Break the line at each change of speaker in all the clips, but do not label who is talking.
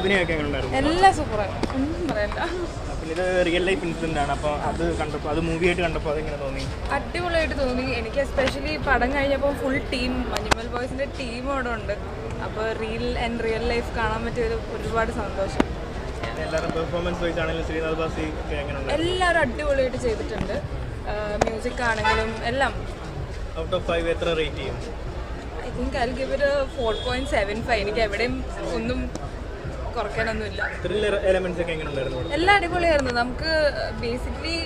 അഭിനയമൊക്കെ എങ്ങനെ ഉണ്ടായിരുന്നു?
എല്ലാം സൂപ്പറാണ്, ഒന്നും പറയണ്ട.
പിന്നെ ഇത് റിയൽ ലൈഫ് ഇൻസിഡന്റ് ആണ്, അപ്പോൾ അത് കണ്ടപ്പോൾ അത് മൂവിയായിട്ട് കണ്ടപ്പോൾ അതെങ്ങനെ തോന്നി?
അടിപൊളിയായിട്ട് തോന്നി എനിക്ക്. എസ്പെഷ്യലി പടം കഴിഞ്ഞപ്പോൾ ഫുൾ ടീം മഞ്ഞുമൽ ബോയ്സിൻ്റെ ടീം അവിടെ ഉണ്ട്. അപ്പോൾ റിയൽ ലൈഫ് കാണാൻ പറ്റിയൊരു ഒരുപാട് സന്തോഷം.
എല്ലാവരും പെർഫോമൻസ് വൈസ് ആണെങ്കിലും ശ്രീനാഥ് ബാസി എങ്ങനെയുണ്ട്?
എല്ലാവരും അടിപൊളിയായിട്ട് ചെയ്തിട്ടുണ്ട്. മ്യൂസിക് ആണെങ്കിലും എല്ലാം.
ഔട്ട് ഓഫ് 5 എത്ര റേറ്റ് ചെയ്യും?
I think I will give it 4.75. എനിക്ക് എവിടെയും ഒന്നും കുറയ്ക്കാനൊന്നുമില്ല.
ത്രില്ലർ എലമെന്റ്സ് ഒക്കെ എങ്ങനെ ഉണ്ടായിരുന്നു?
എല്ലാം അടിപൊളിയായിരുന്നു. നമുക്ക് ബേസിക്കലി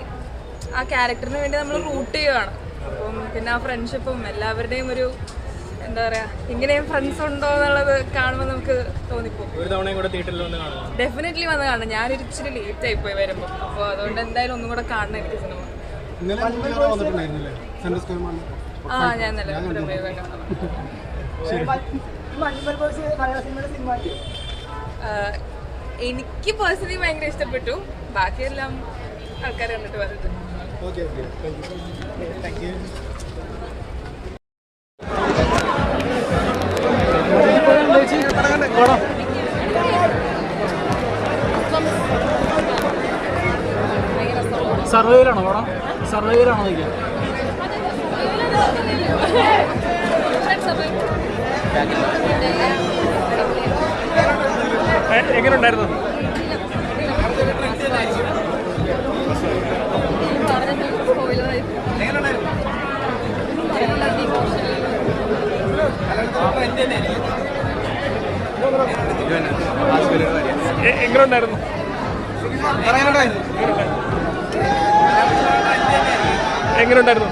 ആ ക്യാരക്ടറിന് വേണ്ടി നമ്മൾ റൂട്ട് ചെയ്യുകയാണ്. അപ്പം പിന്നെ ആ ഫ്രണ്ട്ഷിപ്പും എല്ലാവരുടെയും ഒരു എന്താ പറയുക, ഇങ്ങനെയും ഫ്രണ്ട്സ് ഉണ്ടോ എന്നുള്ളത് കാണുമ്പോൾ നമുക്ക് തോന്നിപ്പോകും.
ഒരു തവണയും കൂടെ തിയേറ്ററിൽ വന്ന് കാണാം.
ഡെഫിനറ്റ്ലി വന്ന് കാണണം. ഞാനൊരു ഇച്ചിരി ലേറ്റ് ആയിപ്പോയി വരുമ്പോൾ, അപ്പോൾ അതുകൊണ്ട് എന്തായാലും ഒന്നും കൂടെ കാണണം എനിക്ക് സിനിമ. ഞാൻ നല്ല എനിക്ക് പേഴ്സണലി ഭയങ്കര ഇഷ്ടപ്പെട്ടു. ബാക്കിയെല്ലാം ആൾക്കാർ കണ്ടിട്ട് പറഞ്ഞിട്ട്.
സർവൈവലാണോ പടം? സർവൈവലാണോ നോക്കിയാൽ
എങ്ങനെ ഉണ്ടായിരുന്നു? എങ്ങനെ ഉണ്ടായിരുന്നു? എങ്ങനെ ഉണ്ടായിരുന്നു?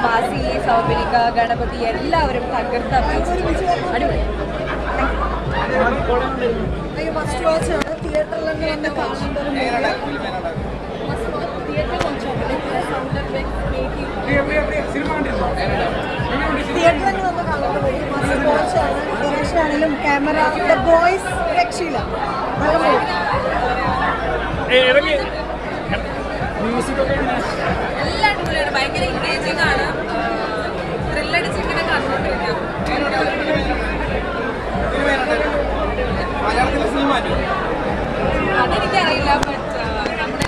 ബാസി, സൗബിനിക, ഗണപതി എല്ലാവരും തകർത്ത് അഭിനയിച്ചു. അടിപൊളി. ഫസ്റ്റ് വാച്ച് ആണ്. തിയേറ്ററിൽ തന്നെ കാണേണ്ട ഒരു തിയേറ്റർ കുറച്ച് തിയേറ്ററിൽ വന്ന് കാണേണ്ട ഫസ്റ്റ് വാച്ച് ആണ്. ഡയറക്ഷൻ ആണെങ്കിലും ക്യാമറ, വോയിസ് രക്ഷയില്ല. എല്ലാം അടിപൊളിയാണ്. ഭയങ്കര എൻഗേജിങ് ആണ്. ത്രില്ലടിച്ച് ഇങ്ങനെ കണ്ടുകൊണ്ടിരിക്കാം. അതെനിക്കറിയില്ല. ബട്ട് നമ്മുടെ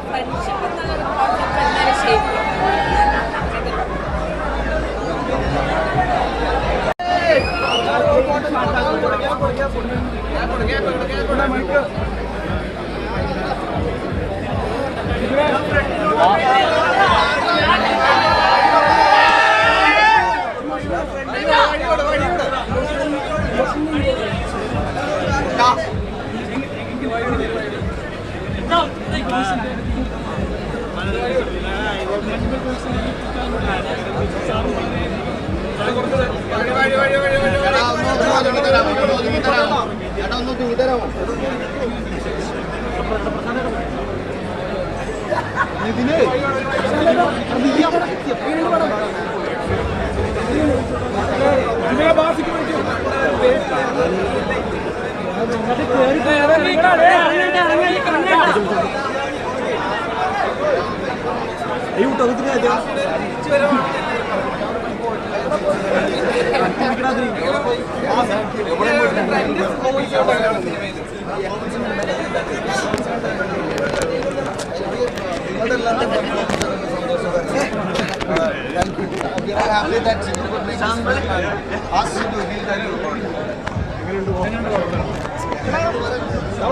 ഫ്രണ്ട്ഷിപ്പ് എന്നുള്ളൊരു കോൺസെപ്റ്റ് എന്തായാലും ഷേപ്പ്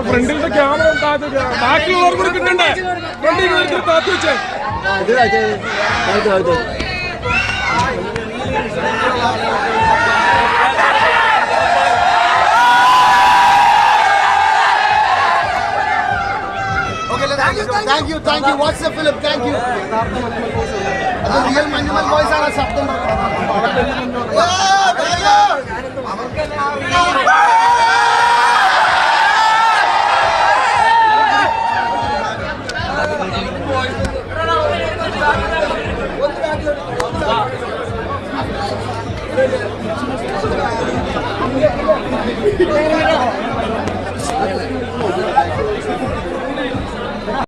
ഫ്രണ്ടിലത്തെ ക്യാമറ ബാക്കിയുള്ളവർ കൂടെ കിട്ടണ്ടേ? ഫ്രണ്ടിൽ താത്തു വെച്ചേ.
Thank you. Watch the film. Thank you. Real Manjummel boys ആണ് ശബ്ദം
Thank you.